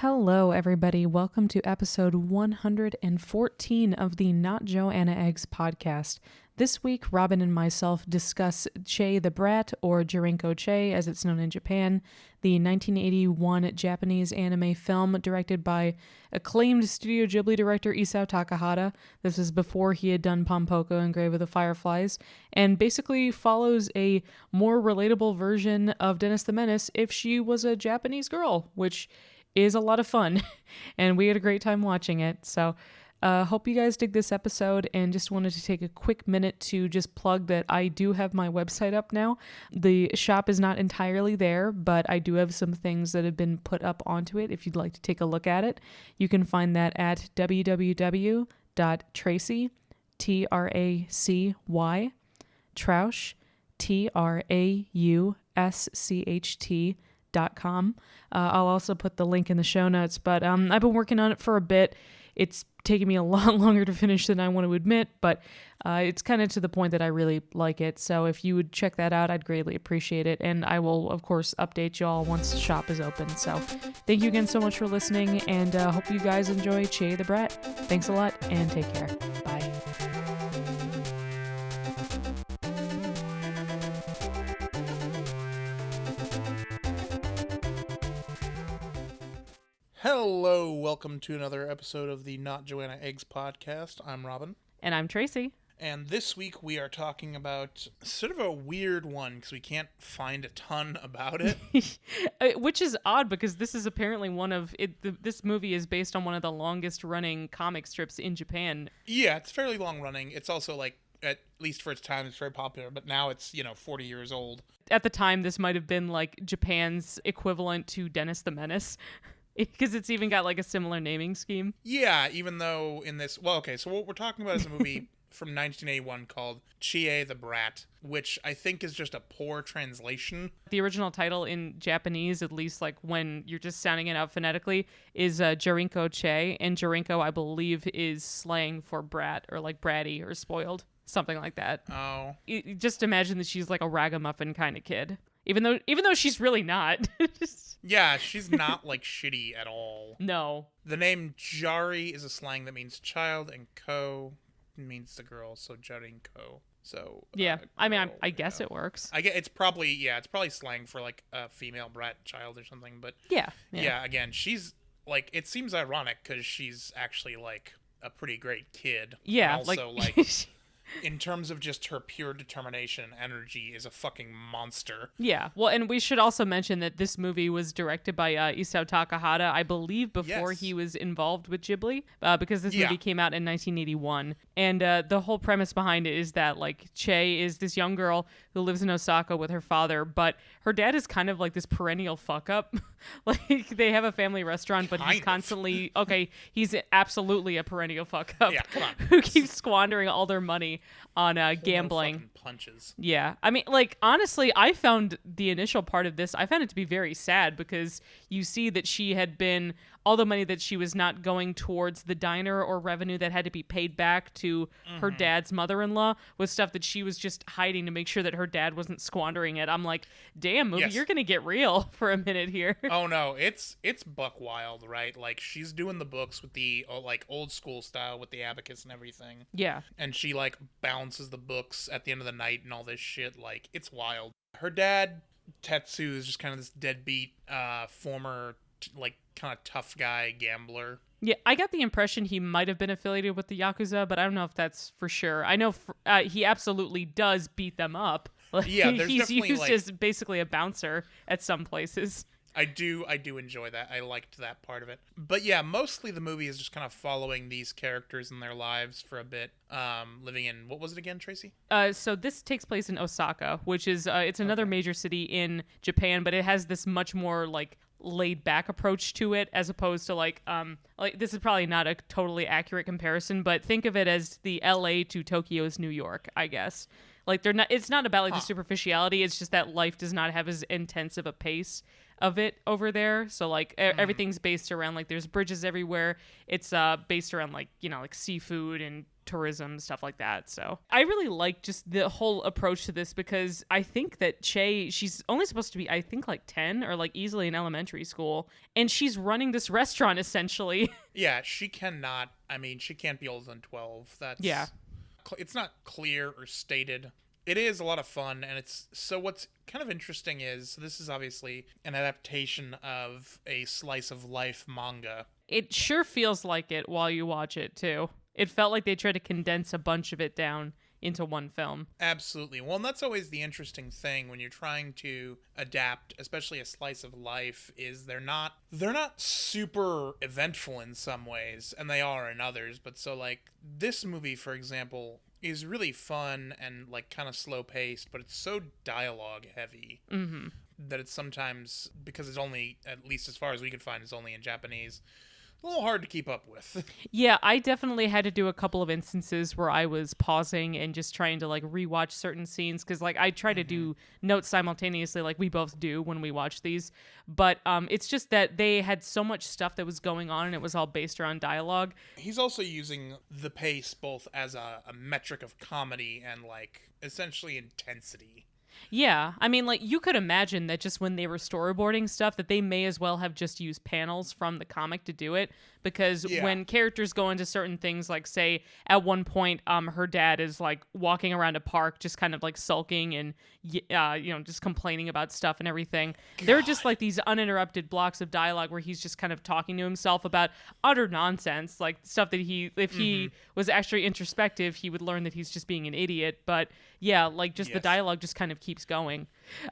Hello, everybody. Welcome to episode 114 of the Not Joanna Eggs podcast. This week, Robin and myself discuss Chie the Brat, or Jarinko Chie as it's known in Japan, the 1981 Japanese anime film directed by acclaimed Studio Ghibli director Isao Takahata. This is before he had done Pom Poko and Grave of the Fireflies, and basically follows a more relatable version of Dennis the Menace if she was a Japanese girl, which is a lot of fun, and we had a great time watching it. So hope you guys dig this episode, and just wanted to take a quick minute to just plug that I do have my website up now. The shop is not entirely there, but I do have some things that have been put up onto it if you'd like to take a look at it. You can find that at www.tracy, T-R-A-C-Y, Trausch, Trausch.com. I'll also put the link in the show notes, but I've been working on it for a bit. It's taken me a lot longer to finish than I want to admit, but it's kind of to the point that I really like it. So if you would check that out, I'd greatly appreciate it. And I will, of course, update y'all once the shop is open. So thank you again so much for listening, and hope you guys enjoy Chie the Brat. Thanks a lot, and take care. Bye. Hello, welcome to another episode of the Not Joanna Eggs podcast. I'm Robin. And I'm Tracy. And this week we are talking about sort of a weird one because we can't find a ton about it. Which is odd because this is apparently this movie is based on one of the longest running comic strips in Japan. Yeah, it's fairly long running. It's also at least for its time, it's very popular, but now it's, 40 years old. At the time, this might have been like Japan's equivalent to Dennis the Menace. Because it's even got like a similar naming scheme. Yeah, even though in this... Well, okay, so what we're talking about is a movie from 1981 called Chie the Brat, which I think is just a poor translation. The original title in Japanese, at least like when you're just sounding it out phonetically, is Jarinko Chie. And Jarinko, I believe, is slang for brat or like bratty or spoiled. Something like that. Oh. Just imagine that she's like a ragamuffin kind of kid. Even though she's really not. Yeah, she's not like shitty at all. No. The name Jari is a slang that means child, and ko means the girl, so Jarinko. So yeah, I guess it works. It's probably slang for like a female brat child or something. But yeah. Again, she's like, it seems ironic because she's actually like a pretty great kid. Yeah, and also like in terms of just her pure determination and energy, is a fucking monster. Yeah. Well, and we should also mention that this movie was directed by Isao Takahata, I believe, before he was involved with Ghibli, because this movie came out in 1981. And the whole premise behind it is that, like, Chie is this young girl who lives in Osaka with her father, but her dad is kind of like this perennial fuck-up. Like, they have a family restaurant, but he's constantly... Okay, he's absolutely a perennial fuck-up. Yeah, come on. Who keeps squandering all their money on gambling. Punches. Yeah. I mean, like, honestly, I found the initial part of this, I found it to be very sad because you see that she had been, all the money that she was not going towards the diner or revenue that had to be paid back to her dad's mother-in-law was stuff that she was just hiding to make sure that her dad wasn't squandering it. I'm like, damn, movie, you're going to get real for a minute here. Oh, no. It's buck wild, right? Like, she's doing the books with the, like, old school style with the abacus and everything. Yeah. And she, like, balances the books at the end of the night and all this shit. Like, it's wild. Her dad, Tetsu, is just kind of this deadbeat, former, like, kind of tough guy gambler. Yeah, I got the impression he might have been affiliated with the Yakuza, but I don't know if that's for sure. I know he absolutely does beat them up. Like, yeah, there's he's definitely, used like, as basically a bouncer at some places. I do enjoy that. I liked that part of it. But yeah, mostly the movie is just kind of following these characters and their lives for a bit. Living in, what was it again, Tracy? So this takes place in Osaka, which is, it's another major city in Japan, but it has this much more, like, laid back approach to it as opposed to like this is probably not a totally accurate comparison, but think of it as the LA to Tokyo's New York, I guess. Like, it's not about like the superficiality, it's just that life does not have as intense of a pace of it over there. So like everything's based around like there's bridges everywhere. It's based around like, like seafood and tourism, stuff like that. So I really like just the whole approach to this, because I think that Chie, she's only supposed to be, I think, like 10 or like easily in elementary school, and she's running this restaurant essentially. Yeah, she cannot. I mean, she can't be older than 12. That's Yeah. It's not clear or stated. It is a lot of fun, and what's kind of interesting is this is obviously an adaptation of a slice of life manga. It sure feels like it while you watch it too. It felt like they tried to condense a bunch of it down into one film. Absolutely. Well, and that's always the interesting thing when you're trying to adapt, especially a slice of life, is they're not super eventful in some ways, and they are in others. But so like this movie, for example, is really fun and like kind of slow paced, but it's so dialogue heavy that it's sometimes, because it's only, at least as far as we could find, it's only in Japanese, a little hard to keep up with. Yeah, I definitely had to do a couple of instances where I was pausing and just trying to like rewatch certain scenes, because like I try to do notes simultaneously like we both do when we watch these, but it's just that they had so much stuff that was going on and it was all based around dialogue. He's also using the pace both as a metric of comedy and like essentially intensity. Yeah, I mean, like, you could imagine that just when they were storyboarding stuff, that they may as well have just used panels from the comic to do it, because when characters go into certain things, like, say, at one point, her dad is, like, walking around a park, just kind of, like, sulking and, just complaining about stuff and everything. God. They're just, like, these uninterrupted blocks of dialogue where he's just kind of talking to himself about utter nonsense, like, stuff that if he was actually introspective, he would learn that he's just being an idiot, but, yeah, like, just the dialogue just kind of keeps going.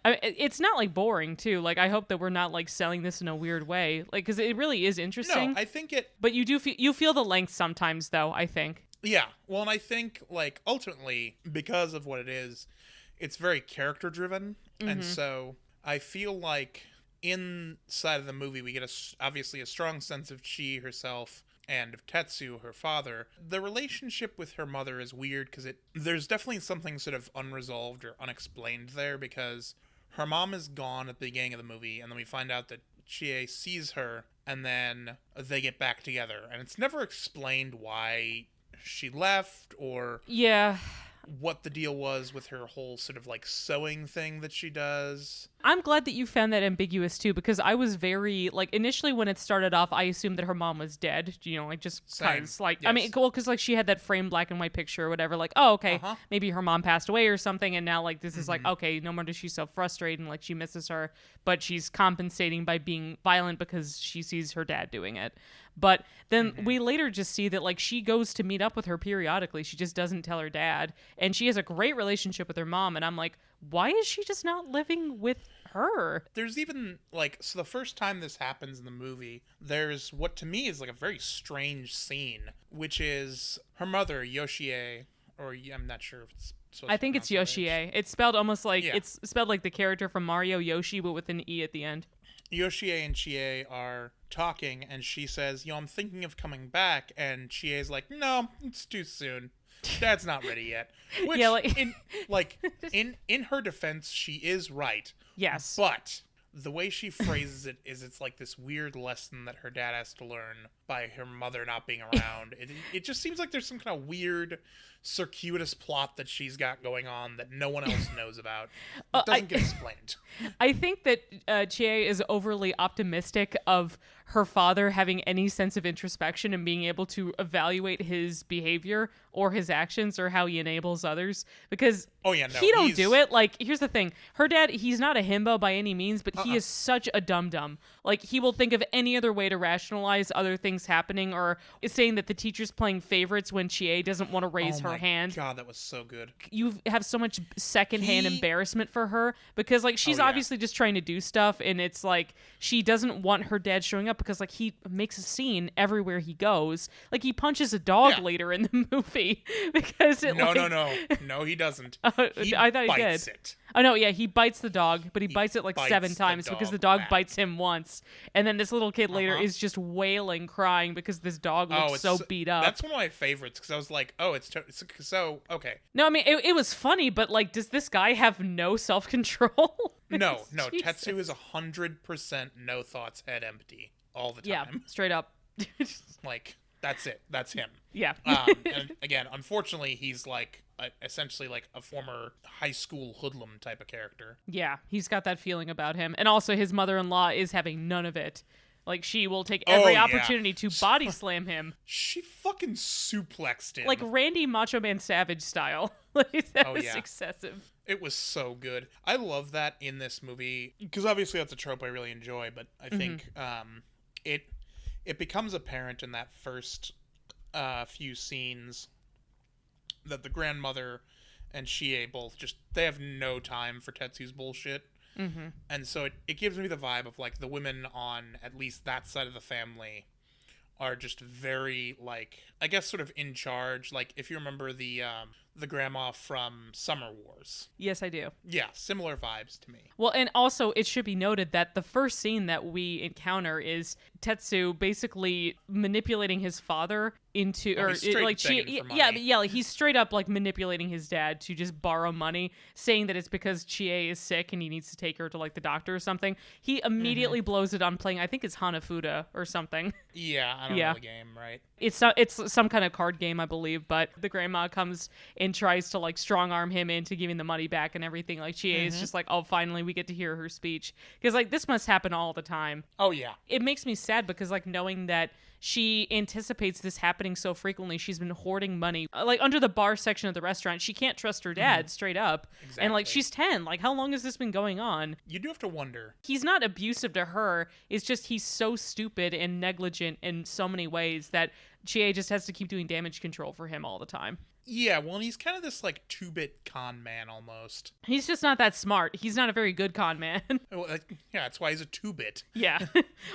I mean, it's not like boring too. Like, I hope that we're not like selling this in a weird way, like, because it really is interesting. No, I think it. But you feel the length sometimes, though. I think. Yeah, well, and I think like ultimately, because of what it is, it's very character driven, and so I feel like inside of the movie we get obviously a strong sense of Chie herself and of Tetsu, her father. The relationship with her mother is weird because there's definitely something sort of unresolved or unexplained there, because her mom is gone at the beginning of the movie, and then we find out that Chie sees her, and then they get back together, and it's never explained why she left or what the deal was with her whole sort of like sewing thing that she does. I'm glad that you found that ambiguous too, because I was very like, initially when it started off, I assumed that her mom was dead, like just because like, yes. I mean, cool, because like she had that framed black and white picture or whatever, like, oh, okay, maybe her mom passed away or something, and now like this is like, okay, no wonder she's so frustrated and like she misses her, but she's compensating by being violent because she sees her dad doing it. But then we later just see that like she goes to meet up with her periodically. She just doesn't tell her dad, and she has a great relationship with her mom, and I'm like, why is she just not living with her? There's even like, so the first time this happens in the movie, there's what to me is like a very strange scene, which is her mother, Yoshie, or I'm not sure if it's I think it's Yoshie. Right. It's spelled almost like it's spelled like the character from Mario, Yoshi, but with an E at the end. Yoshie and Chie are talking, and she says, I'm thinking of coming back, and Chie's like, no, it's too soon. Dad's not ready yet. Which, in her defense, she is right. Yes. But the way she phrases it is it's like this weird lesson that her dad has to learn by her mother not being around. It just seems like there's some kind of weird circuitous plot that she's got going on that no one else knows about. It doesn't get explained. I think that Chie is overly optimistic of her father having any sense of introspection and being able to evaluate his behavior or his actions or how he enables others, because he don't do it. Like, here's the thing. Her dad, he's not a himbo by any means, but he is such a dum-dum. Like, he will think of any other way to rationalize other things happening, or is saying that the teacher's playing favorites when Chie doesn't want to raise her hand. God, that was so good. You have so much secondhand embarrassment for her, because like she's obviously just trying to do stuff, and it's like she doesn't want her dad showing up because like he makes a scene everywhere he goes. Like he punches a dog later in the movie because no, he doesn't. I thought he did. It. Oh no, yeah, he bites the dog, but he bites it like 7 times because the dog bites him once, and then this little kid later is just wailing, crying because this dog looks so beat up. That's one of my favorites because I was like, it's so okay. No, I mean it was funny, but like, does this guy have no self-control? No. Tetsu is 100% no thoughts, head empty all the time. Yeah, straight up. Like That's it. That's him. Yeah. And again, unfortunately, he's like essentially like a former high school hoodlum type of character. Yeah, he's got that feeling about him. And also his mother-in-law is having none of it. Like, she will take every opportunity to body slam him. She fucking suplexed him. Like Randy Macho Man Savage style. Like, that was excessive. It was so good. I love that in this movie, because obviously that's a trope I really enjoy, but I think it becomes apparent in that first few scenes that the grandmother and Chie both they have no time for Tetsu's bullshit. Mm-hmm. And so it gives me the vibe of, like, the women on at least that side of the family are just very, like, I guess sort of in charge. Like, if you remember the grandma from Summer Wars. Yes, I do. Yeah, similar vibes to me. Well, and also it should be noted that the first scene that we encounter is Tetsu basically manipulating his father into, like he's straight up like manipulating his dad to just borrow money, saying that it's because Chie is sick and he needs to take her to like the doctor or something. He immediately blows it on playing, I think it's Hanafuda or something. Yeah, I don't know the game, right? It's some kind of card game, I believe, but the grandma comes and tries to like strong arm him into giving the money back and everything. Like Chie is just like, oh, finally we get to hear her speech, because like this must happen all the time. Oh yeah, it makes me sad because like knowing that she anticipates this happening so frequently. She's been hoarding money like under the bar section of the restaurant. She can't trust her dad straight up. Exactly. And like she's 10. Like, how long has this been going on? You do have to wonder. He's not abusive to her. It's just he's so stupid and negligent in so many ways that Chie just has to keep doing damage control for him all the time. Yeah, well, and he's kind of this, like, 2-bit con man, almost. He's just not that smart. He's not a very good con man. Well, yeah, that's why he's a 2-bit. Yeah.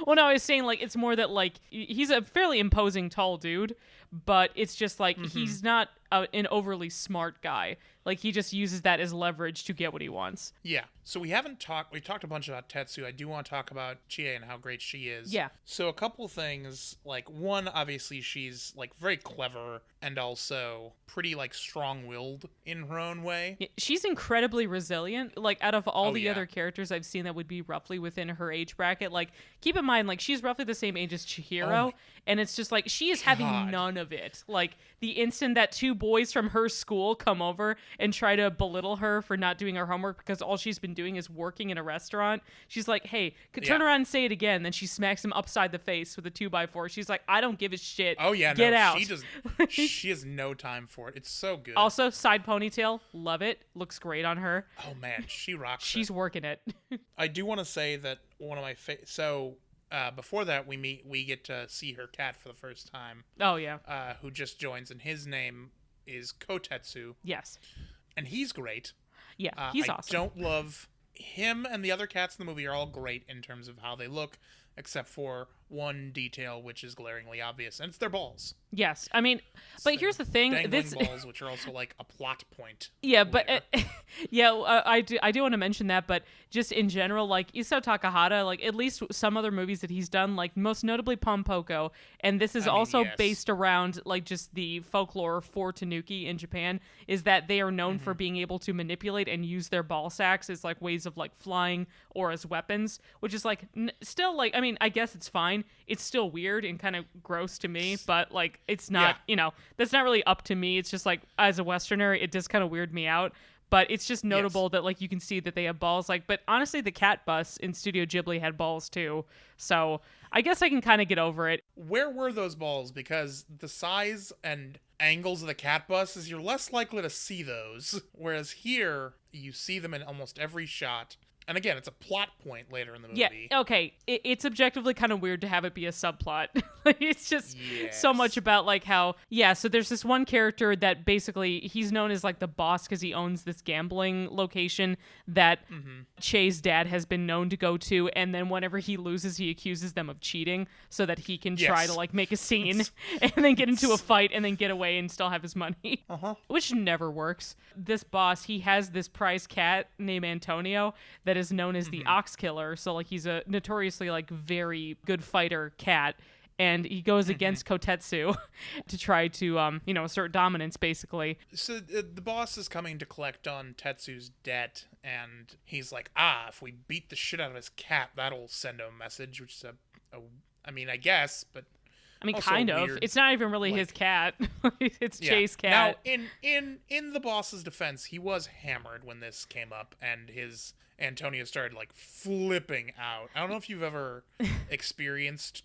Well, no, I was saying, like, it's more that, like, he's a fairly imposing tall dude, but it's just, like, he's not an overly smart guy. Like, he just uses that as leverage to get what he wants. Yeah. So we talked a bunch about Tetsu. I do want to talk about Chie and how great she is. Yeah. So a couple things, like, one, obviously she's, like, very clever and also pretty, like, strong-willed in her own way. Yeah, she's incredibly resilient. Like, out of all the other characters I've seen that would be roughly within her age bracket, like, keep in mind, like, she's roughly the same age as Chihiro, and it's just, like, she is having none of it. Like, the instant that 2 boys from her school come over and try to belittle her for not doing her homework because all she's been doing is working in a restaurant, she's like, hey, turn around and say it again. Then she smacks him upside the face with a 2x4. She's like, I don't give a shit. Oh yeah, get out. She has no time for it. It's so good. Also, side ponytail, love it. Looks great on her. Oh man, she rocks. She's working it. I do want to say that one of my before that, we get to see her cat for the first time. Oh yeah. Who just joins, and his name is Kotetsu. Yes. And he's great. Yeah, he's awesome. I don't love him, and the other cats in the movie are all great in terms of how they look, except for one detail which is glaringly obvious, and it's their balls. Yes, I mean, but here's the thing: dangling balls, which are also like a plot point. Yeah, but I do want to mention that, but just in general, like Isao Takahata, like at least some other movies that he's done, like most notably Pom Poko, and this is also based around like just the folklore for tanuki in Japan, is that they are known for being able to manipulate and use their ball sacks as like ways of like flying or as weapons, which is like still like, I mean, I guess it's fine. It's still weird and kind of gross to me, but like it's not, that's not really up to me. It's just like, as a Westerner, it does kind of weird me out. But it's just notable that like you can see that they have balls. Like, but honestly, the cat bus in Studio Ghibli had balls too. So I guess I can kind of get over it. Where were those balls? Because the size and angles of the cat bus is you're less likely to see those. Whereas here, you see them in almost every shot. And again, it's a plot point later in the movie. Yeah, okay. It's objectively kind of weird to have it be a subplot. It's just so much about like how, so there's this one character that basically, he's known as like the boss because he owns this gambling location that Chie's dad has been known to go to. And then whenever he loses, he accuses them of cheating so that he can try to like make a scene and then get into a fight and then get away and still have his money, which never works. This boss, he has this prize cat named Antonio that is known as the Ox Killer. So like he's a notoriously like very good fighter cat, and he goes against Kotetsu to try to assert dominance basically. So the boss is coming to collect on Tetsu's debt, and he's like, if we beat the shit out of his cat, that'll send him a message, which is I mean, I guess, but I mean, Also kind of. weird, It's not even really like, his cat. It's yeah. Chie's cat. Now, in the boss's defense, he was hammered when this came up, and his Antonio started like flipping out. I don't know if you've ever experienced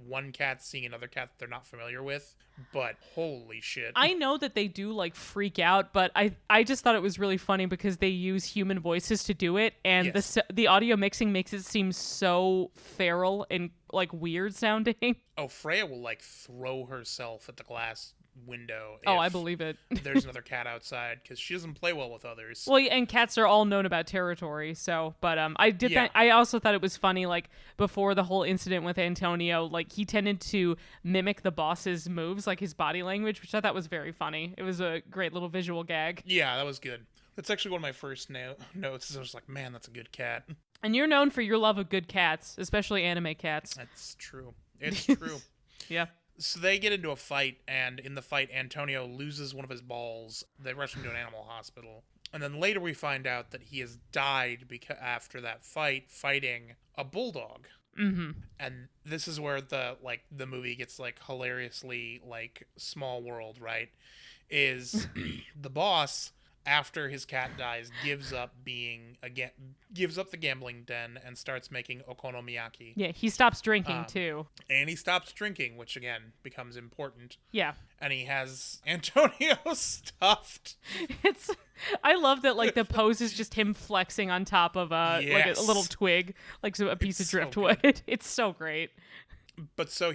one cat seeing another cat that they're not familiar with, but holy shit. I know that they do like freak out, but I just thought it was really funny because they use human voices to do it, and Yes. the audio mixing makes it seem so feral and like weird sounding. Oh, Freya will like throw herself at the glass window. Oh, I if believe it. There's another cat outside because she doesn't play well with others. Well, yeah, and cats are all known about territory, so, but I did Yeah. that. I also thought it was funny, like, before the whole incident with Antonio, like, he tended to mimic the boss's moves, like his body language, which I thought was very funny. It was a great little visual gag. Yeah, that was good. That's actually one of my first notes. I was like, man, that's a good cat. And you're known for your love of good cats, especially anime cats. That's true. It's true. Yeah. So they get into a fight, and in the fight, Antonio loses one of his balls. They rush him to an animal hospital. And then later we find out that he has died after that fight, fighting a bulldog. Mm-hmm. And this is where the movie gets like hilariously like small world, right? Is the boss, after his cat dies, gives up the gambling den and starts making okonomiyaki. Yeah, he stops drinking, too. And he stops drinking, which again becomes important. Yeah. And he has Antonio stuffed. I love that, like, the pose is just him flexing on top of like a little twig, like a piece of driftwood. It's so great. But so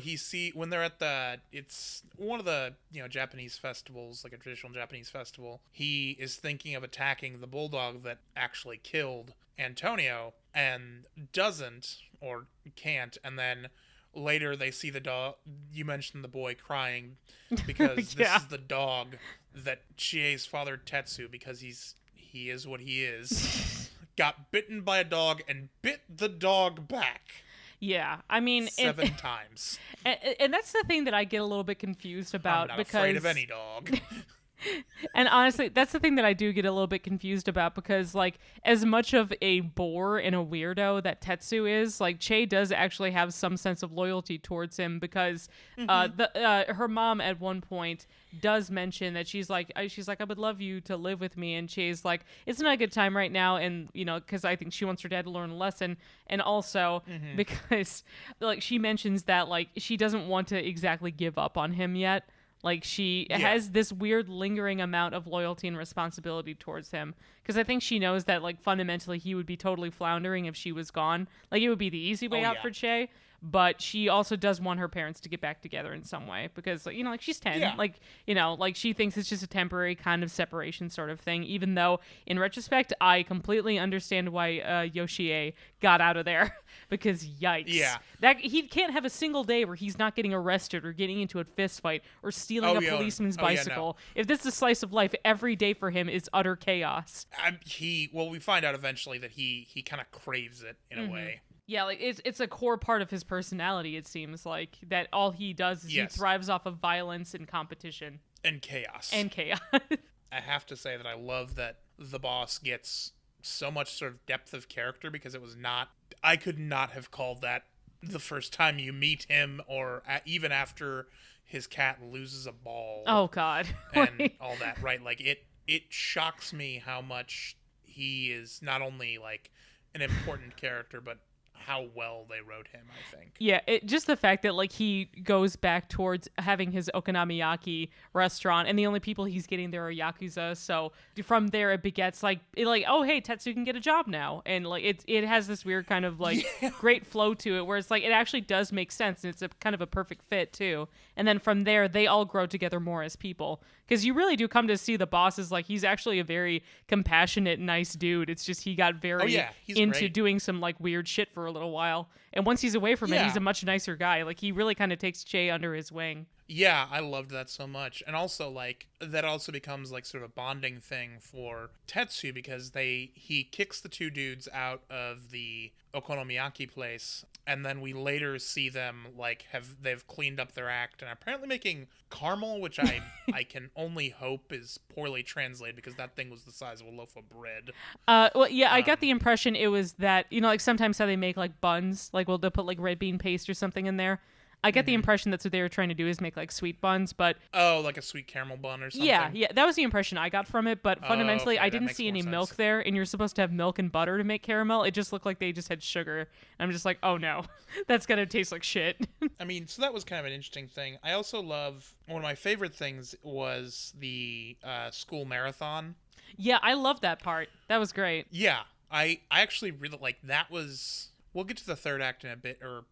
when they're at it's one of the, Japanese festivals, like a traditional Japanese festival, he is thinking of attacking the bulldog that actually killed Antonio and doesn't or can't. And then later they see the dog. You mentioned the boy crying because this is the dog that Chie's father, Tetsu, because he is what he is, got bitten by a dog and bit the dog back. Yeah, I mean... 7 times. And that's the thing that I get a little bit confused about. I'm not afraid of any dog. And honestly, that's the thing that I do get a little bit confused about because, like, as much of a bore and a weirdo that Tetsu is, like, Chie does actually have some sense of loyalty towards him because her mom at one point does mention that she's like, I would love you to live with me. And Chie's like, it's not a good time right now. And, because I think she wants her dad to learn a lesson. And also because, like, she mentions that, like, she doesn't want to exactly give up on him yet. Like, she has this weird lingering amount of loyalty and responsibility towards him. Because I think she knows that, like, fundamentally he would be totally floundering if she was gone. Like, it would be the easy way out for Chie. But she also does want her parents to get back together in some way. Because, like, she's 10. Yeah. Like, like, she thinks it's just a temporary kind of separation sort of thing. Even though, in retrospect, I completely understand why Yoshie got out of there. Because, yikes. Yeah. He can't have a single day where he's not getting arrested or getting into a fist fight or stealing a policeman's bicycle. If this is a slice of life, every day for him is utter chaos. We find out eventually that he kind of craves it in a way. Yeah, like it's a core part of his personality, it seems like, that all he does is he thrives off of violence and competition. And chaos. I have to say that I love that the boss gets so much sort of depth of character because I could not have called that the first time you meet him or even after his cat loses a ball. Oh, God. And all that, right? Like, it shocks me how much he is not only, like, an important character, but how well they wrote him, I think. Yeah, just the fact that, like, he goes back towards having his okonomiyaki restaurant, and the only people he's getting there are Yakuza, so from there it begets, oh, hey, Tetsu can get a job now. And, like, it has this weird kind of, like, great flow to it, where it's, like, it actually does make sense, and it's a kind of a perfect fit, too. And then from there, they all grow together more as people. Because you really do come to see the boss as, like, he's actually a very compassionate, nice dude. It's just he got very into great. doing some, like, weird shit for a little while. And once he's away from it, he's a much nicer guy. Like, he really kind of takes Chie under his wing. Yeah, I loved that so much. And also, like, that also becomes, like, sort of a bonding thing for Tetsu because he kicks the two dudes out of the okonomiyaki place, and then we later see them, like, they've cleaned up their act and apparently making caramel, which I can only hope is poorly translated because that thing was the size of a loaf of bread. I got the impression it was that, like, sometimes how they make, like, buns, like, they'll put, like, red bean paste or something in there. I get the impression that's what they were trying to do is make like sweet buns, but oh, like a sweet caramel bun or something. yeah, that was the impression I got from it. But fundamentally, okay, I didn't see any milk there, and you're supposed to have milk and butter to make caramel. It just looked like they just had sugar. And I'm just like, oh no, that's gonna taste like shit. I mean, so that was kind of an interesting thing. I also love, one of my favorite things was the school marathon. Yeah, I love that part. That was great. Yeah, I actually really like that. We'll get to the third act in a bit, or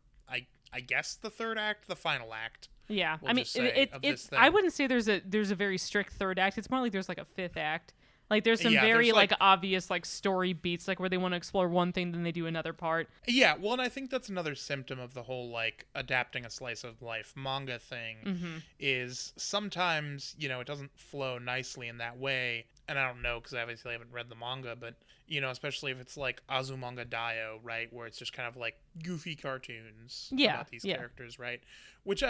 I guess the third act, the final act. Yeah, we'll I mean, it's. I wouldn't say there's a very strict third act. It's more like there's like a fifth act. Like there's some very like obvious like story beats, like where they want to explore one thing, then they do another part. Yeah, well, and I think that's another symptom of the whole like adapting a slice of life manga thing. Is sometimes it doesn't flow nicely in that way, and I don't know because I obviously haven't read the manga, but especially if it's like Azumanga Daioh, right, where it's just kind of like goofy cartoons about these characters, right? Which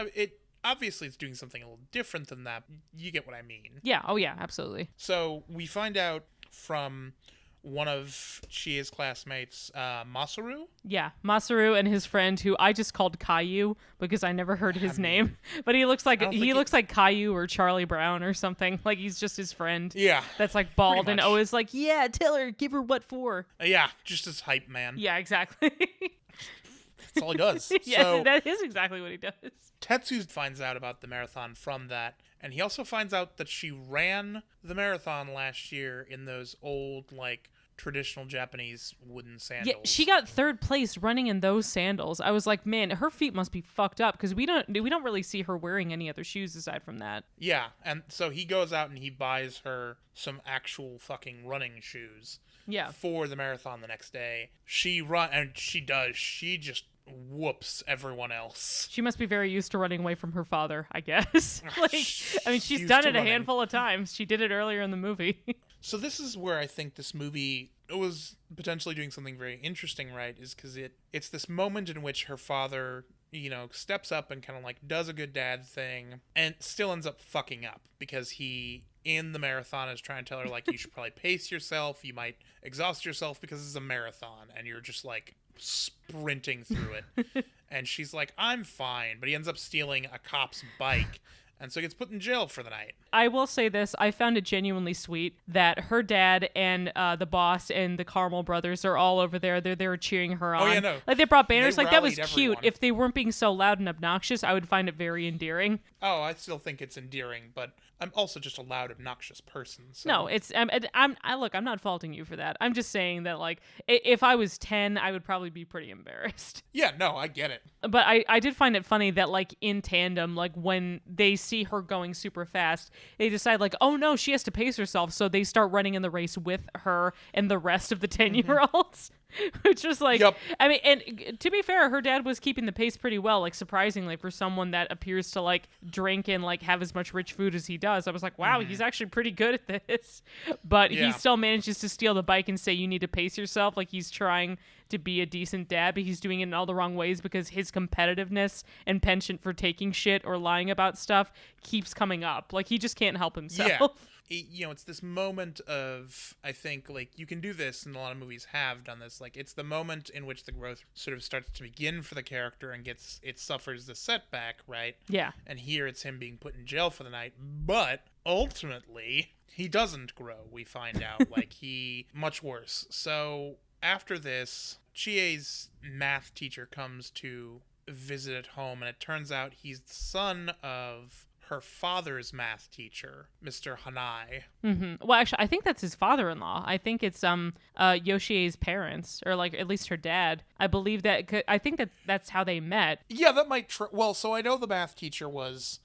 obviously it's doing something a little different than that. You get what I mean. Yeah. Oh, yeah, absolutely. So we find out from one of Chie's classmates, Masaru. Yeah, Masaru and his friend, who I just called Caillou because I never heard his name. But he looks like like Caillou or Charlie Brown or something. Like he's just his friend. Yeah. That's like bald and always like, yeah, tell her, give her what for. Yeah, just his hype man. Yeah, exactly. That's all he does. Yeah, so, that is exactly what he does. Tetsu finds out about the marathon from that, and he also finds out that she ran the marathon last year in those old, like, traditional Japanese wooden sandals. Yeah, she got third place running in those sandals. I was like, man, her feet must be fucked up because we don't really see her wearing any other shoes aside from that. Yeah, and so he goes out and he buys her some actual fucking running shoes. Yeah. For the marathon the next day. She just whoops everyone else. She must be very used to running away from her father, I guess. She's done it a handful of times. She did it earlier in the movie. So this is where I think this movie was potentially doing something very interesting, right? Is because it's this moment in which her father, steps up and kind of like does a good dad thing and still ends up fucking up because he, in the marathon, is trying to tell her, like, you should probably pace yourself. You might exhaust yourself because it's a marathon and you're just like sprinting through it. And she's like, I'm fine. But he ends up stealing a cop's bike. And so he gets put in jail for the night. I will say this. I found it genuinely sweet that her dad and the boss and the Carmel brothers are all over there. They were cheering her on. Oh, yeah, no. Like, they brought banners. Like, that was cute. Everyone. If they weren't being so loud and obnoxious, I would find it very endearing. Oh, I still think it's endearing, but I'm also just a loud, obnoxious person. So. No, it's I'm not faulting you for that. I'm just saying that, like, if I was 10, I would probably be pretty embarrassed. Yeah, no, I get it. But I did find it funny that, like, in tandem, like, when they see her going super fast, they decide, like, oh no, she has to pace herself, so they start running in the race with her and the rest of the 10-year-olds. Which was like, yep. I mean, and to be fair, her dad was keeping the pace pretty well, like, surprisingly, for someone that appears to, like, drink and, like, have as much rich food as he does. I was like, wow, he's actually pretty good at this. But he still manages to steal the bike and say, you need to pace yourself. Like, he's trying to be a decent dad, but he's doing it in all the wrong ways because his competitiveness and penchant for taking shit or lying about stuff keeps coming up. Like, he just can't help himself. Yeah. It's this moment of, I think, like, you can do this, and a lot of movies have done this. Like, it's the moment in which the growth sort of starts to begin for the character and it suffers the setback, right? Yeah. And here it's him being put in jail for the night. But ultimately, he doesn't grow, we find out. Like, much worse. So after this, Chie's math teacher comes to visit at home, and it turns out he's the son of her father's math teacher, Mr. Hanai. Mm-hmm. Well, actually, I think that's his father-in-law. I think it's Yoshie's parents, or, like, at least her dad. I believe that. I think that's how they met. Yeah, that might. Well, so I know the math teacher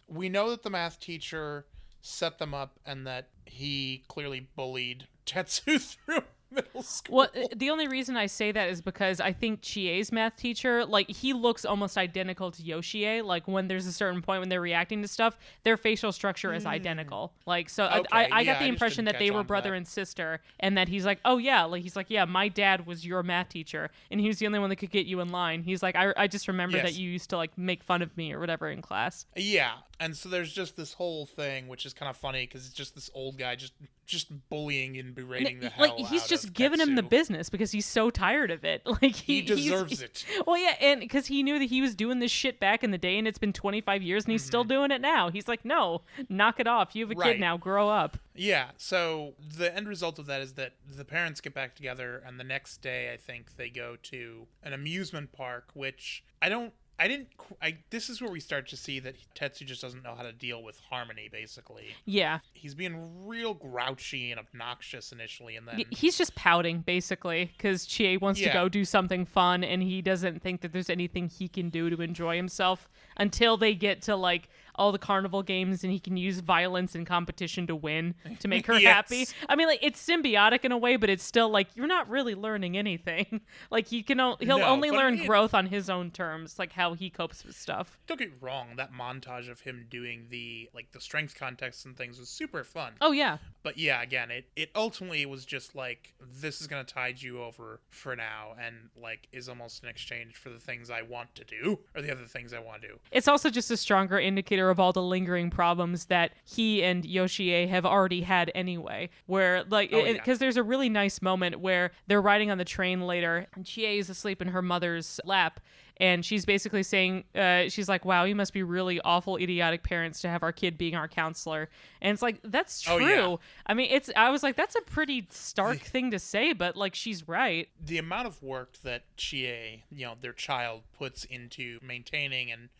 we know that the math teacher set them up, and that he clearly bullied Tetsu through middle school. Well, the only reason I say that is because I think Chie's math teacher, like, he looks almost identical to Yoshie. Like, when there's a certain point when they're reacting to stuff, their facial structure is identical. Like, so okay. I got the impression that they were brother and sister, and that he's like, oh yeah, like, he's like, yeah, my dad was your math teacher, and he was the only one that could get you in line. He's like, I just remember that you used to, like, make fun of me or whatever in class. Yeah, and so there's just this whole thing, which is kind of funny because it's just this old guy just just bullying and berating the hell like out he's of just giving him the Tetsu. business because he's so tired of it. Like He deserves it. Well, yeah, and because he knew that he was doing this shit back in the day, and it's been 25 years, and he's still doing it now. He's like, no, knock it off. You have a Right. kid now. Grow up. Yeah, so the end result of that is that the parents get back together, and the next day, I think, they go to an amusement park, which this is where we start to see that Tetsu just doesn't know how to deal with harmony, basically. Yeah. He's being real grouchy and obnoxious initially, and then... He's just pouting, basically, because Chie wants to go do something fun, and he doesn't think that there's anything he can do to enjoy himself until they get to, like, all the carnival games, and he can use violence and competition to win, to make her happy. I mean, like, it's symbiotic in a way, but it's still, like, you're not really learning anything. Like, he'll only learn growth on his own terms, like how he copes with stuff. Don't get me wrong, that montage of him doing the strength contests and things was super fun. Oh, yeah. But yeah, again, it ultimately was just like, this is going to tide you over for now, and like is almost an exchange for the things I want to do, or the other things I want to do. It's also just a stronger indicator of all the lingering problems that he and Yoshie have already had anyway, where like, because there's a really nice moment where they're riding on the train later, and Chie is asleep in her mother's lap, and she's basically saying, she's like, wow, you must be really awful, idiotic parents to have our kid being our counselor. And it's like, that's true. Oh, yeah. I mean, I was like, that's a pretty stark thing to say, but like, she's right. The amount of work that Chie, their child, puts into maintaining and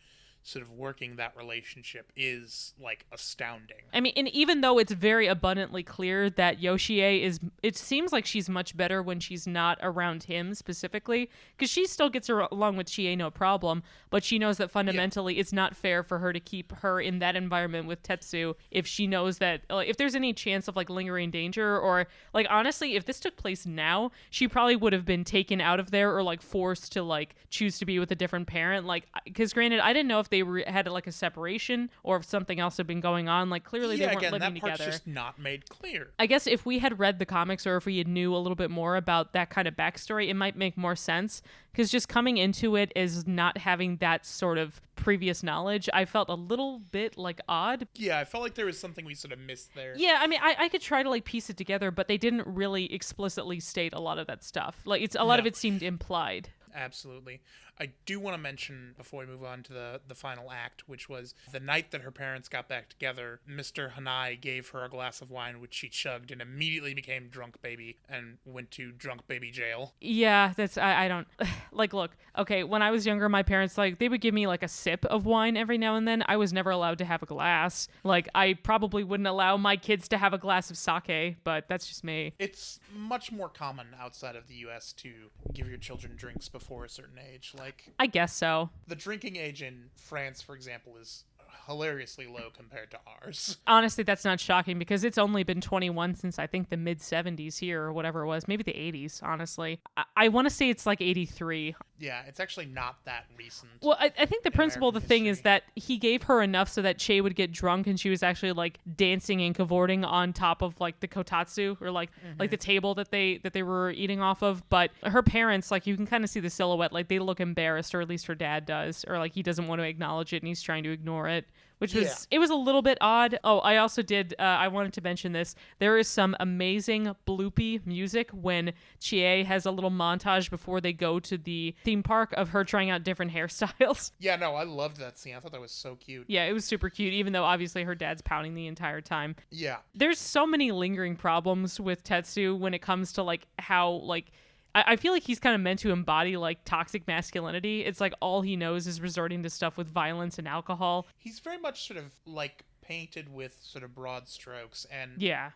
sort of working that relationship is like astounding. I mean, and even though it's very abundantly clear that Yoshie it seems like she's much better when she's not around him specifically, because she still gets along with Chie no problem, but she knows that fundamentally it's not fair for her to keep her in that environment with Tetsu if she knows that if there's any chance of like lingering danger, or like honestly, if this took place now, she probably would have been taken out of there or like forced to like choose to be with a different parent. Like, because granted, I didn't know if they had like a separation or if something else had been going on. Like clearly they weren't living together. That part's just not made clear. I guess if we had read the comics, or if we knew a little bit more about that kind of backstory, it might make more sense, because just coming into it as not having that sort of previous knowledge, I felt a little bit like odd. Yeah, I felt like there was something we sort of missed there. Yeah, I mean, I could try to like piece it together, but they didn't really explicitly state a lot of that stuff. Like a lot of it seemed implied. Absolutely. I do want to mention, before we move on to the final act, which was the night that her parents got back together, Mr. Hanai gave her a glass of wine, which she chugged and immediately became drunk baby and went to drunk baby jail. Yeah, I don't like, look, okay, when I was younger, my parents, like, they would give me like a sip of wine every now and then. I was never allowed to have a glass. Like, I probably wouldn't allow my kids to have a glass of sake, but that's just me. It's much more common outside of the US to give your children drinks before a certain age. Like, I guess so. The drinking age in France, for example, is hilariously low compared to ours. Honestly, that's not shocking, because it's only been 21 since I think the mid 70s here, or whatever it was, maybe the 80s, honestly. I want to say it's like 83. Yeah, it's actually not that recent. Well, I think the principle of the thing is that he gave her enough so that Chie would get drunk, and she was actually like dancing and cavorting on top of like the kotatsu, or like the table that they were eating off of. But her parents, like, you can kind of see the silhouette, like they look embarrassed, or at least her dad does, or like he doesn't want to acknowledge it and he's trying to ignore it. Which was, it was a little bit odd. Oh, I also did, I wanted to mention this. There is some amazing bloopy music when Chie has a little montage before they go to the theme park of her trying out different hairstyles. Yeah, no, I loved that scene. I thought that was so cute. Yeah, it was super cute, even though obviously her dad's pouting the entire time. Yeah. There's so many lingering problems with Tetsu when it comes to like how like, I feel like he's kind of meant to embody like toxic masculinity. It's like all he knows is resorting to stuff with violence and alcohol. He's very much sort of like painted with sort of broad strokes. And yeah,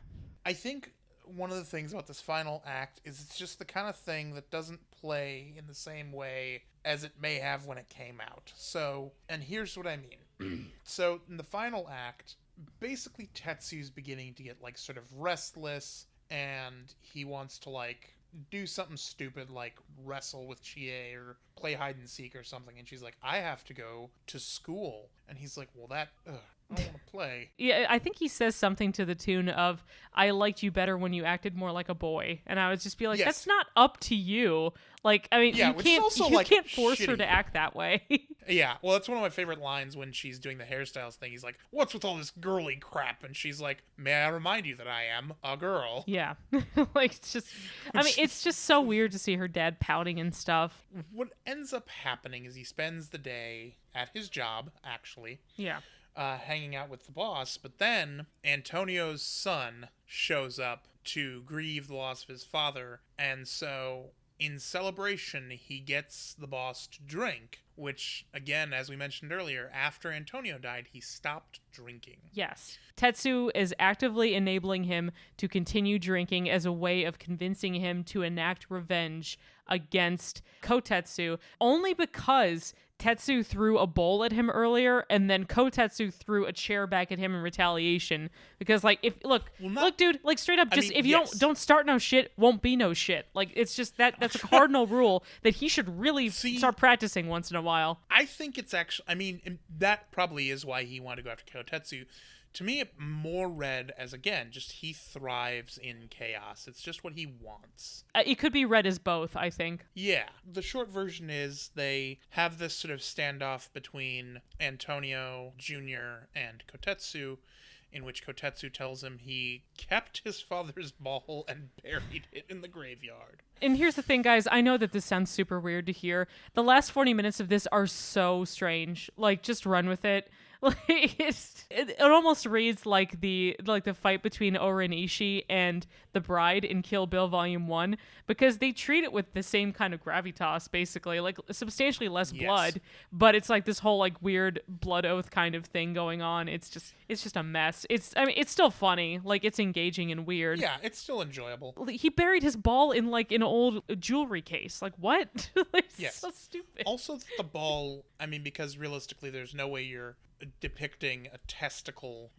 I think one of the things about this final act is it's just the kind of thing that doesn't play in the same way as it may have when it came out. So, and here's what I mean. So in the final act, basically Tetsu's beginning to get like sort of restless, and he wants to like do something stupid like wrestle with Chie or play hide and seek or something, and she's like, I have to go to school, and he's like, well, I don't want to play. Yeah, I think he says something to the tune of, I liked you better when you acted more like a boy, and I would just be like, that's not up to you. Like, I mean, you can't force her to act that way. Yeah, well, that's one of my favorite lines when she's doing the hairstyles thing. He's like, "What's with all this girly crap?" And she's like, "May I remind you that I am a girl?" Yeah. Like, it's just, I mean, it's just so weird to see her dad pouting and stuff. What ends up happening is he spends the day at his job, actually, Yeah. hanging out with the boss, but then Antonio's son shows up to grieve the loss of his father, and so in celebration, he gets the boss to drink, which, again, as we mentioned earlier, after Antonio died, he stopped drinking. Yes. Tetsu is actively enabling him to continue drinking as a way of convincing him to enact revenge against Kotetsu, only because Tetsu threw a bowl at him earlier, and then Kotetsu threw a chair back at him in retaliation. Because, like, look, dude, like, straight up, just if you don't start no shit, won't be no shit. Like, it's just that's a cardinal rule that he should really start practicing once in a while. I think it's actually, I mean, that probably is why he wanted to go after Kotetsu. To me, it more read as, again, just he thrives in chaos. It's just what he wants. It could be read as both, I think. Yeah. The short version is they have this sort of standoff between Antonio Jr. and Kotetsu, in which Kotetsu tells him he kept his father's ball and buried it in the graveyard. And here's the thing, guys. I know that this sounds super weird to hear. The last 40 minutes of this are so strange. Like, just run with it. Like, it almost reads like the fight between Oren Ishii and the bride in Kill Bill Volume 1, because they treat it with the same kind of gravitas, basically, like substantially less blood, but it's like this whole like weird blood oath kind of thing going on. It's just a mess. It's still funny, like it's engaging and weird. Yeah, it's still enjoyable. He buried his ball in like an old jewelry case. Like, what? Like, yes. So stupid. Also, the ball, I mean, because realistically there's no way you're depicting a testicle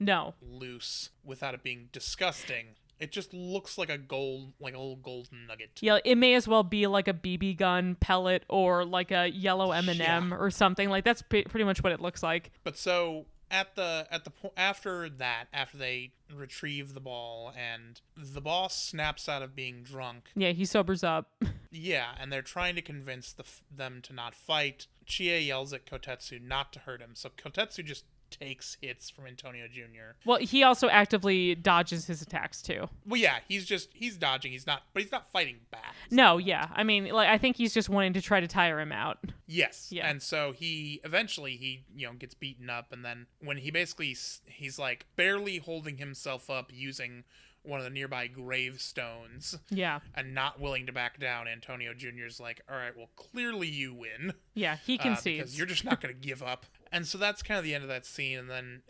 loose without it being disgusting. It just looks like a little golden nugget. Yeah, it may as well be like a BB gun pellet or like a yellow M&M or something. Like, that's pretty much what it looks like. But so after they retrieve the ball and the boss snaps out of being drunk. Yeah, he sobers up. Yeah, and they're trying to convince them to not fight. Chie yells at Kotetsu not to hurt him, so Kotetsu just takes hits from Antonio Jr. Well, he also actively dodges his attacks too. Well, yeah, he's dodging. He's not fighting back. No, yeah. I mean, like, I think he's just wanting to try to tire him out. Yes. Yeah. And so he eventually gets beaten up, and then when he's like barely holding himself up using one of the nearby gravestones. Yeah. And not willing to back down, Antonio Jr.'s like, all right, well, clearly you win. Yeah, he concedes. Because you're just not going to give up. And so that's kind of the end of that scene, and then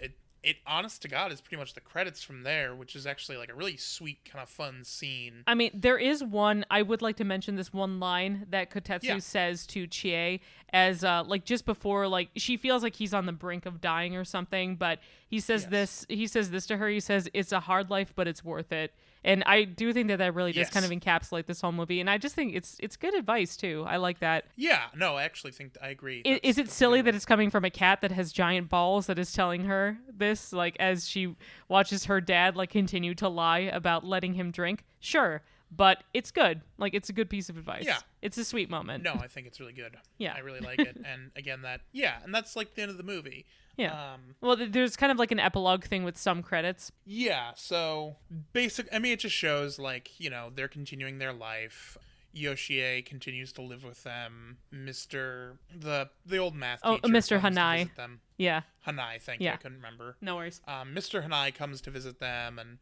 it honest to God is pretty much the credits from there, which is actually like a really sweet kind of fun scene. I mean, there is I would like to mention this one line that Kotetsu says to Chie as like just before, like she feels like he's on the brink of dying or something, but he says this to her. He says, "It's a hard life, but it's worth it." And I do think that really does kind of encapsulate this whole movie. And I just think it's good advice, too. I like that. Yeah, no, I actually think I agree. Is it silly that it's coming from a cat that has giant balls that is telling her this, like, as she watches her dad, like, continue to lie about letting him drink? Sure. But it's good. Like, it's a good piece of advice. Yeah. It's a sweet moment. No, I think it's really good. Yeah. I really like it. And again, and that's like the end of the movie. Yeah. Well, there's kind of like an epilogue thing with some credits. Yeah. So it just shows like, they're continuing their life. Yoshie continues to live with them. The old math teacher. Oh, Mr. Hanai. Yeah. Hanai, thank you. I couldn't remember. No worries. Mr. Hanai comes to visit them, and,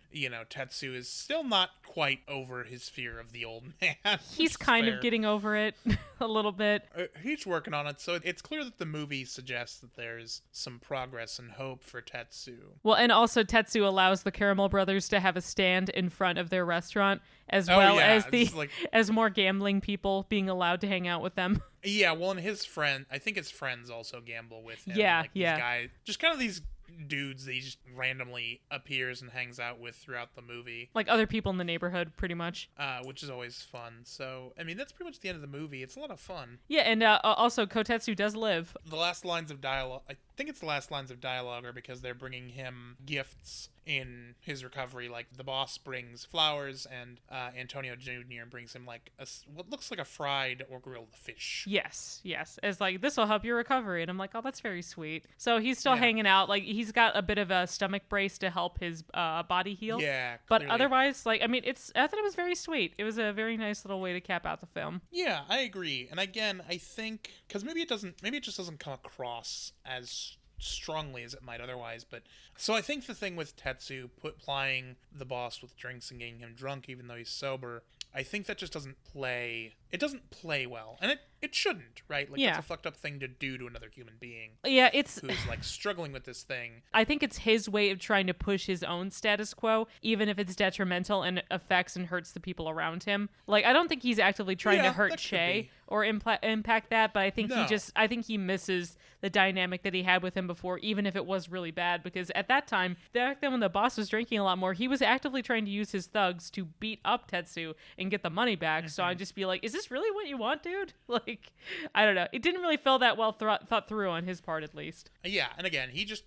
Tetsu is still not quite over his fear of the old man. He's kind of getting over it a little bit. He's working on it, so it's clear that the movie suggests that there's some progress and hope for Tetsu. Well, and also Tetsu allows the Caramel Brothers to have a stand in front of their restaurant, as well as as more gambling people being allowed to hang out with them. Yeah, well, and I think his friends also gamble with him. Yeah, These guys, just kind of these dudes that he just randomly appears and hangs out with throughout the movie. Like other people in the neighborhood, pretty much. Which is always fun. So, I mean, that's pretty much the end of the movie. It's a lot of fun. Yeah, and also Kotetsu does live. The last lines of dialogue, I think it's the last lines of dialogue are because they're bringing him gifts in his recovery, like the boss brings flowers and Antonio Jr. brings him like what looks like a fried or grilled fish. Yes. It's like, this will help your recovery. And I'm like, oh, that's very sweet. So he's still hanging out. Like, he's got a bit of a stomach brace to help his body heal. Yeah, but otherwise, like, I mean, I thought it was very sweet. It was a very nice little way to cap out the film. Yeah, I agree. And again, I think because maybe it just doesn't come across as strongly as it might otherwise. But so I think the thing with Tetsu plying the boss with drinks and getting him drunk even though he's sober, I think that just doesn't play well, and it shouldn't, right? Like, it's a fucked up thing to do to another human being. Yeah, who's like struggling with this thing. I think it's his way of trying to push his own status quo, even if it's detrimental and affects and hurts the people around him. Like, I don't think he's actively trying to hurt Chie or impact that, but I think I think he misses the dynamic that he had with him before, even if it was really bad, because at that time, back then when the boss was drinking a lot more, he was actively trying to use his thugs to beat up Tetsu and get the money back. So I'd just be like, is this really what you want, dude? Like, I don't know. It didn't really feel that well thought through on his part, at least. Yeah, and again, he just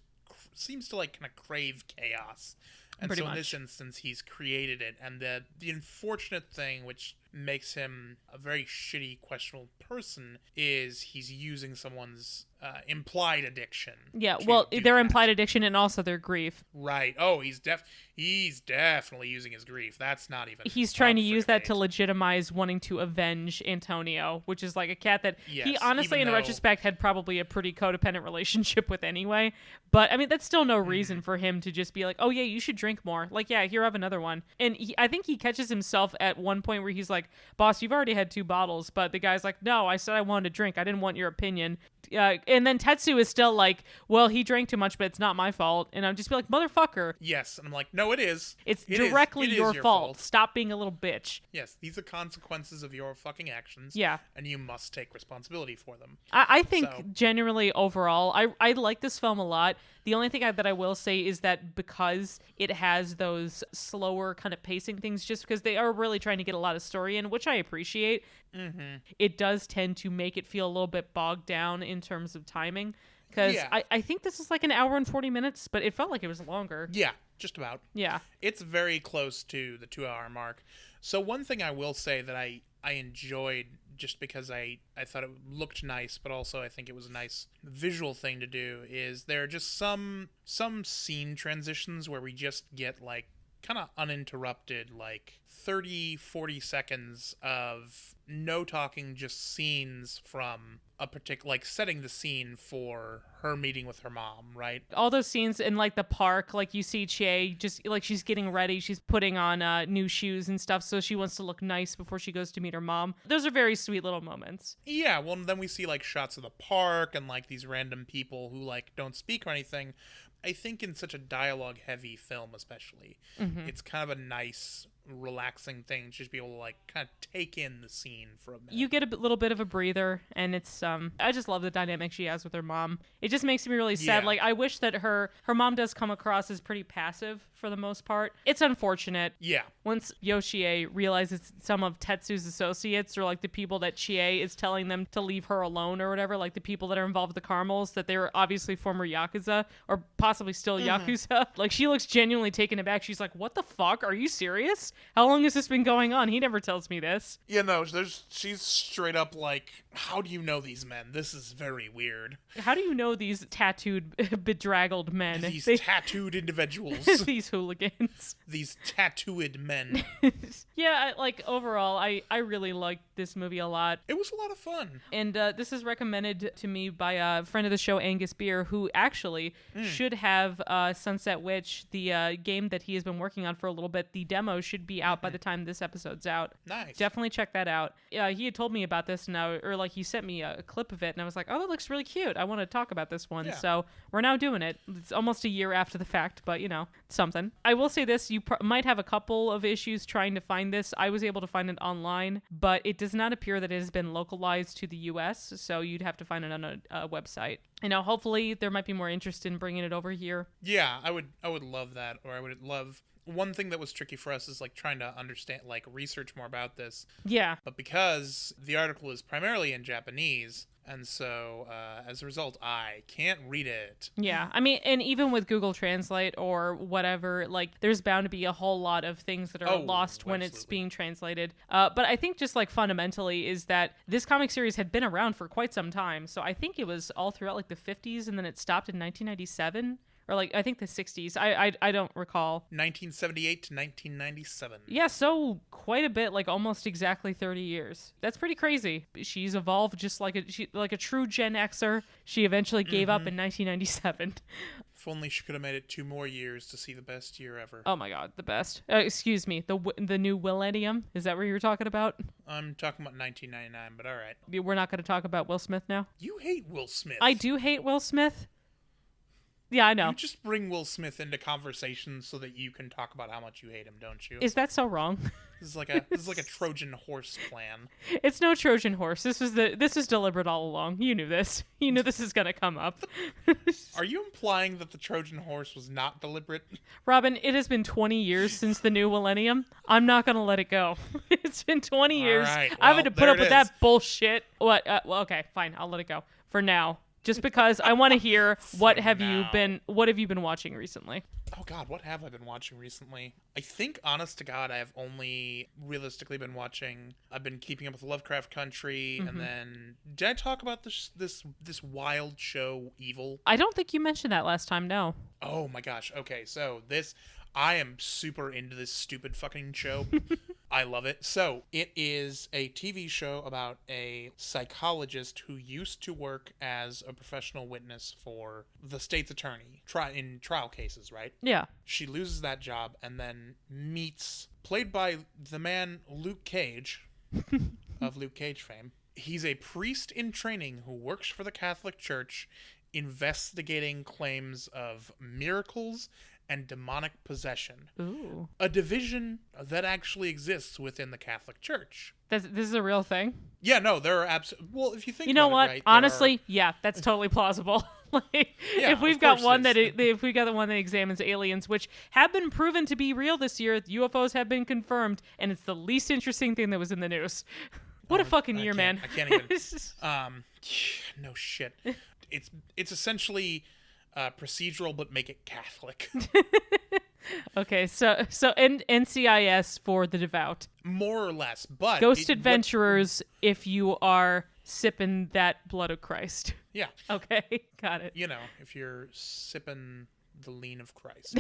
seems to like kind of crave chaos. And so in this instance, he's created it. And the unfortunate thing, which makes him a very shitty, questionable person, is he's using someone's implied addiction. Yeah, well, their implied addiction and also their grief. Right. Oh, he's definitely using his grief. That's not even... He's trying to use that to legitimize wanting to avenge Antonio, which is like a cat that he honestly, in retrospect, had probably a pretty codependent relationship with anyway. But, I mean, that's still no reason for him to just be like, oh, yeah, you should drink more. Like, yeah, here, have another one. And I think he catches himself at one point where he's like, boss, you've already had 2 bottles. But the guy's like, no, I said I wanted to drink. I didn't want your opinion. And then Tetsu is still like, well, he drank too much, but it's not my fault. And I'm just be like, motherfucker. Yes. And I'm like, no, it is. It's directly your fault. Stop being a little bitch. Yes. These are consequences of your fucking actions. Yeah. And you must take responsibility for them. I think generally overall, I like this film a lot. The only thing that I will say is that because it has those slower kind of pacing things, just because they are really trying to get a lot of story in, which I appreciate, it does tend to make it feel a little bit bogged down in terms of timing. Because I think this is like an hour and 40 minutes, but it felt like it was longer. Yeah, just about. Yeah. It's very close to the 2-hour mark. So one thing I will say that I enjoyed, just because I thought it looked nice, but also I think it was a nice visual thing to do, is there are just some scene transitions where we just get like kind of uninterrupted, like 30-40 seconds of no talking, just scenes from a particular, like setting the scene for her meeting with her mom, right? All those scenes in like the park, like you see Chie just like she's getting ready, she's putting on new shoes and stuff, so she wants to look nice before she goes to meet her mom. Those are very sweet little moments. Yeah, well, then we see like shots of the park and like these random people who like don't speak or anything. I think in such a dialogue heavy film especially, it's kind of a nice, relaxing thing to just be able to like kind of take in the scene for a minute. You get a little bit of a breather, and it's I just love the dynamic she has with her mom. It just makes me really sad. Like, I wish that her mom does come across as pretty passive for the most part. It's unfortunate. Yeah. Once Yoshie realizes some of Tetsu's associates, or like the people that Chie is telling them to leave her alone or whatever, like the people that are involved with the caramels, that they were obviously former Yakuza or possibly still Yakuza. Like, she looks genuinely taken aback. She's like, what the fuck? Are you serious? How long has this been going on? He never tells me this. Yeah, no, she's straight up like, how do you know these men? This is very weird. How do you know these tattooed, bedraggled men? These tattooed individuals. These hooligans. These tattooed men. Yeah, like, overall, I really liked this movie a lot. It was a lot of fun. And this is recommended to me by a friend of the show, Angus Beer, who actually should have Sunset Witch, the game that he has been working on for a little bit. The demo should be out by the time this episode's out. Nice. Definitely check that out. Yeah, he had told me about this now, or like he sent me a clip of it, and I was like, oh, that looks really cute. I want to talk about this one. Yeah. So we're now doing it. It's almost a year after the fact, but you know, it's something. I will say this, you might have a couple of issues trying to find this. I was able to find it online, but it does not appear that it has been localized to the US, so you'd have to find it on a website. You know, hopefully there might be more interest in bringing it over here. Yeah, I would love that, or I would love... One thing that was tricky for us is like trying to understand, like research more about this. Yeah. But because the article is primarily in Japanese, And so, as a result, I can't read it. Yeah, I mean, and even with Google Translate or whatever, like, there's bound to be a whole lot of things that are lost when it's being translated. But I think just, like, fundamentally is that this comic series had been around for quite some time. So I think it was all throughout, like, the 50s, and then it stopped in 1997. Or, like, I think the 60s. I don't recall. 1978 to 1997. Yeah, so quite a bit, like almost exactly 30 years. That's pretty crazy. She's evolved just like a true Gen Xer. She eventually gave up in 1997. If only she could have made it 2 more years to see the best year ever. Oh my god, the best. Excuse me, the new millennium? Is that what you're talking about? I'm talking about 1999, but all right. We're not going to talk about Will Smith now? You hate Will Smith. I do hate Will Smith. Yeah, I know. You just bring Will Smith into conversation so that you can talk about how much you hate him, don't you? Is that so wrong? This is like a Trojan horse plan. It's no Trojan horse. This is deliberate all along. You knew this. You knew this is gonna come up. Are you implying that the Trojan horse was not deliberate? Robin, it has been 20 years since the new millennium. I'm not gonna let it go. It's been 20 years. Right, well, I've had to put up with that bullshit. What? Well, okay, fine. I'll let it go for now. Just because I want to hear what have you been watching recently? Oh God, what have I been watching recently? I think, honest to God, I have only realistically been watching. I've been keeping up with Lovecraft Country, and then did I talk about this wild show, Evil? I don't think you mentioned that last time. No. Oh my gosh. Okay, so I am super into this stupid fucking show. I love it. So, it is a TV show about a psychologist who used to work as a professional witness for the state's attorney in trial cases, right? Yeah. She loses that job and then meets, played by the man Luke Cage, of Luke Cage fame. He's a priest in training who works for the Catholic Church, investigating claims of miracles and demonic possession. Ooh. A division that actually exists within the Catholic Church. This is a real thing? Yeah, no, there are well, if you think you know about what? it, right, honestly, yeah, that's totally plausible. If we've got one if we got the one that examines aliens, which have been proven to be real this year, UFOs have been confirmed, and it's the least interesting thing that was in the news. What a fucking year, man. I can't even. No shit. It's essentially procedural, but make it Catholic. Okay, so NCIS for the devout. More or less, but... Ghost Adventurers if you are sipping that blood of Christ. Yeah. Okay, got it. You know, if you're sipping the lean of Christ.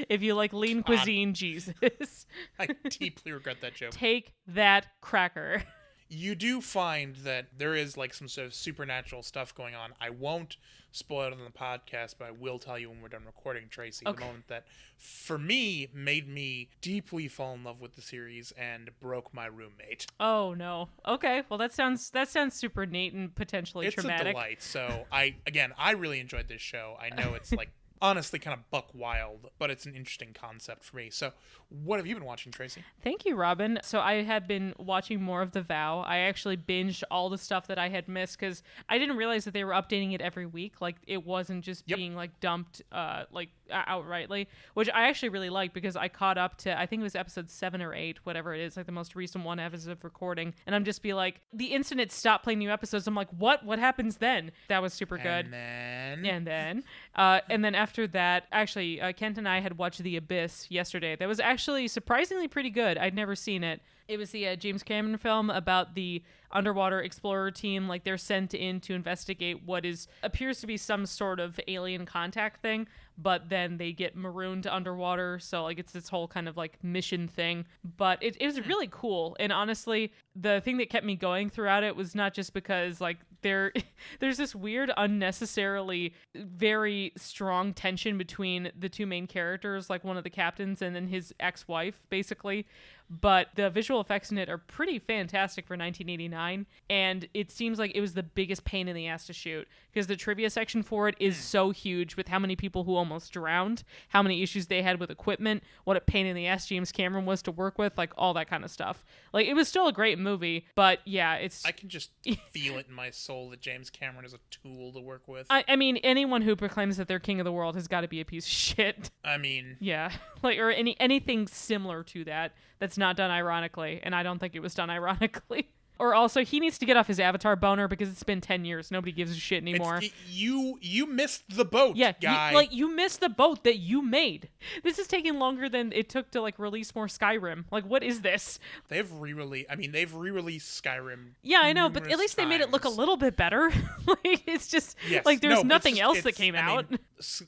If you like lean cuisine, Jesus. I deeply regret that joke. Take that cracker. You do find that there is like some sort of supernatural stuff going on. I won't spoil it on the podcast, but I will tell you when we're done recording, Tracy, the moment that, for me, made me deeply fall in love with the series and broke my roommate. Oh, no. Okay, well, that sounds super neat and potentially traumatic. It's a delight. So, I really enjoyed this show. I know it's like, honestly kind of buck wild, but it's an interesting concept for me. So what have you been watching, Tracy? Thank you, Robin. So I had been watching more of The Vow. I actually binged all the stuff that I had missed because I didn't realize that they were updating it every week. Like, it wasn't just being like dumped outrightly, which I actually really liked because I caught up to, I think it was episode 7 or 8, whatever it is, like the most recent one as of recording. And I'm just be like, the instant it stopped playing new episodes, I'm like, what happens then? That was super good. And then after that, actually, Kent and I had watched The Abyss yesterday. That was actually surprisingly pretty good. I'd never seen it. It was the James Cameron film about the underwater explorer team. Like, they're sent in to investigate what appears to be some sort of alien contact thing, but then they get marooned underwater. So, like, it's this whole kind of, like, mission thing. But it was really cool. And honestly, the thing that kept me going throughout it was not just because, like, there's this weird, unnecessarily very strong tension between the two main characters, like one of the captains and then his ex-wife, basically. But the visual effects in it are pretty fantastic for 1989, and it seems like it was the biggest pain in the ass to shoot because the trivia section for it is so huge, with how many people who almost drowned, how many issues they had with equipment, what a pain in the ass James Cameron was to work with, like all that kind of stuff. Like, it was still a great movie, but yeah, I can just feel it in my soul that James Cameron is a tool to work with. I mean, anyone who proclaims that they're king of the world has got to be a piece of shit. I mean, yeah, like, or anything similar to that. That's not done ironically, and I don't think it was done ironically. Or also, he needs to get off his Avatar boner because it's been 10 years. Nobody gives a shit anymore. You missed the boat, guy. You missed the boat that you made. This is taking longer than it took to, like, release more Skyrim. Like, what is this? They've re-released Skyrim. Yeah, I know, but at least they made it look a little bit better. Like, it's just, like, there's nothing else that came out.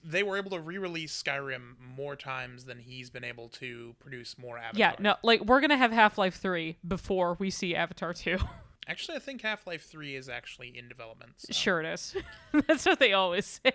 They were able to re-release Skyrim more times than he's been able to produce more Avatar. Yeah, no, like, we're gonna have Half-Life 3 before we see Avatar 2. Actually, I think Half-Life 3 is actually in development. So. Sure it is. That's what they always say.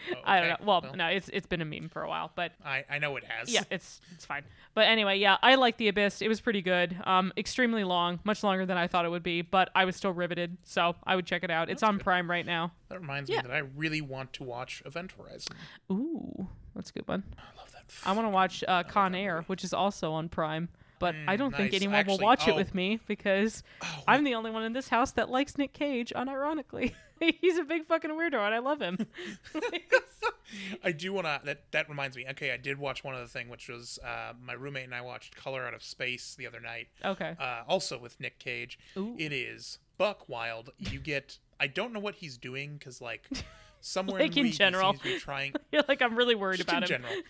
Oh, okay. I don't know. Well, no, it's been a meme for a while, but I know it has. Yeah, it's fine. But anyway, yeah, I like The Abyss. It was pretty good. Extremely long, much longer than I thought it would be, but I was still riveted, so I would check it out. It's on Prime right now. That reminds me that I really want to watch Event Horizon. Ooh, that's a good one. I love that. I want to watch Con Air, which is also on Prime. But I don't think anyone will watch it with me because I'm the only one in this house that likes Nick Cage, unironically. He's a big fucking weirdo, and I love him. I do want to... That reminds me. Okay, I did watch one other thing, which was my roommate and I watched Color Out of Space the other night. Okay. Also with Nick Cage. Ooh. It is buck wild. You get... I don't know what he's doing because, like... Somewhere like in general, he seems to be trying. You're like, I'm really worried just about in him.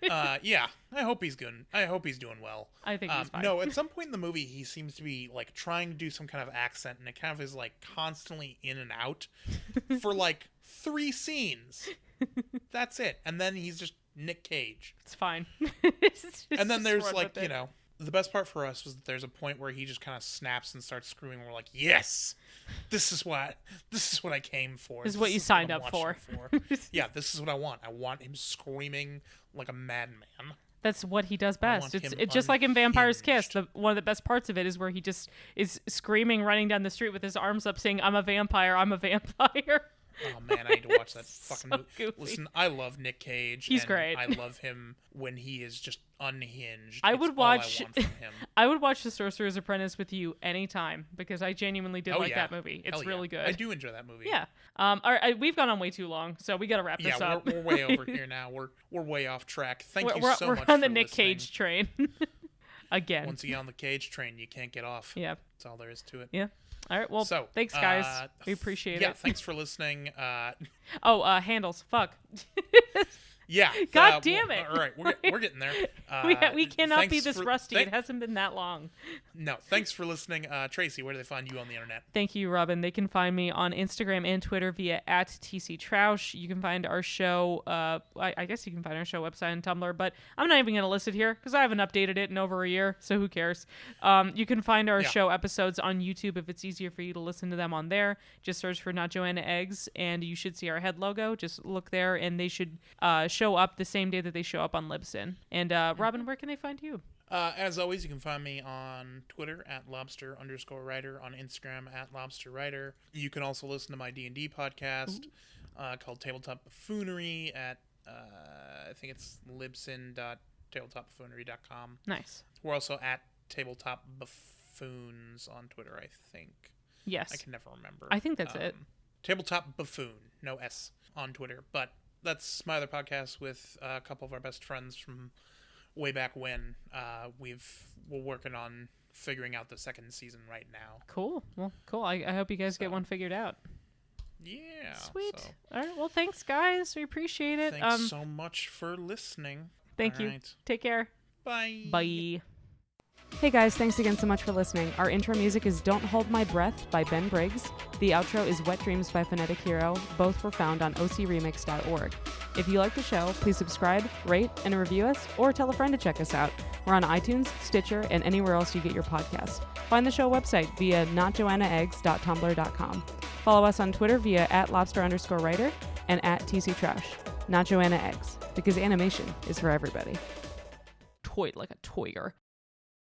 General. Yeah, I hope he's good. I hope he's doing well. I think he's fine. No, at some point in the movie, he seems to be like trying to do some kind of accent, and it kind of is like constantly in and out for like 3 scenes. That's it, and then he's just Nick Cage. It's fine. And then there's like the best part for us was that there's a point where he just kind of snaps and starts screaming. We're like, yes, this is what I came for. This is what you signed up for. Yeah, this is what I want. I want him screaming like a madman. That's what he does best. It's just like in Vampire's Kiss. One of the best parts of it is where he just is screaming, running down the street with his arms up, saying, "I'm a vampire. I'm a vampire." Oh man, I need to watch that fucking movie. Goofy. Listen, I love Nick Cage. He's great. I love him when he is just unhinged. I would watch. All I want from him. I would watch The Sorcerer's Apprentice with you anytime because I genuinely did that movie. It's really good. I do enjoy that movie. Yeah. All right, we've gone on way too long, so we got to wrap this up. We're way over here now. We're way off track. Thank you so much. We're on the Nick Cage train. Again. Once you get on the Cage train, you can't get off. Yeah. That's all there is to it. Yeah. All right. Well, thanks, guys. We appreciate it. Yeah. Thanks for listening. Handles. Fuck. Yeah. God damn it. All right. We're getting there. We cannot be this rusty. It hasn't been that long. No. Thanks for listening. Tracy, where do they find you on the internet? Thank you, Robin. They can find me on Instagram and Twitter via @TCTroush. You can find our show, I guess you can find our show website and Tumblr, but I'm not even going to list it here because I haven't updated it in over a year, so who cares? You can find our show episodes on YouTube if it's easier for you to listen to them on there. Just search for Not Joanna Eggs, and you should see our head logo. Just look there, and they should show up the same day that they show up on Libsyn. And Robin, where can they find you? As always, you can find me on Twitter @lobster_writer, on Instagram @lobsterwriter. You can also listen to my D&D podcast called Tabletop Buffoonery at I think it's libsyn.tabletopbuffoonery.com. Nice. We're also at Tabletop Buffoons on Twitter, I think. Yes. I can never remember. I think that's it. Tabletop Buffoon, no S, on Twitter. But that's my other podcast with a couple of our best friends from way back when. We're working on figuring out the second season right now. Cool. Well, cool. I hope you guys get one figured out. Yeah. Sweet. All right. Well, thanks, guys. We appreciate it. Thanks so much for listening. Thank you. Right. Take care. Bye. Bye. Hey guys, thanks again so much for listening. Our intro music is Don't Hold My Breath by Ben Briggs. The outro is Wet Dreams by Phonetic Hero. Both were found on ocremix.org. If you like the show, please subscribe, rate, and review us, or tell a friend to check us out. We're on iTunes, Stitcher, and anywhere else you get your podcasts. Find the show website via notjoannaeggs.tumblr.com. Follow us on Twitter via @lobster_writer and @TCTroush. Not Joanna Eggs, because animation is for everybody. Toy like a toyer.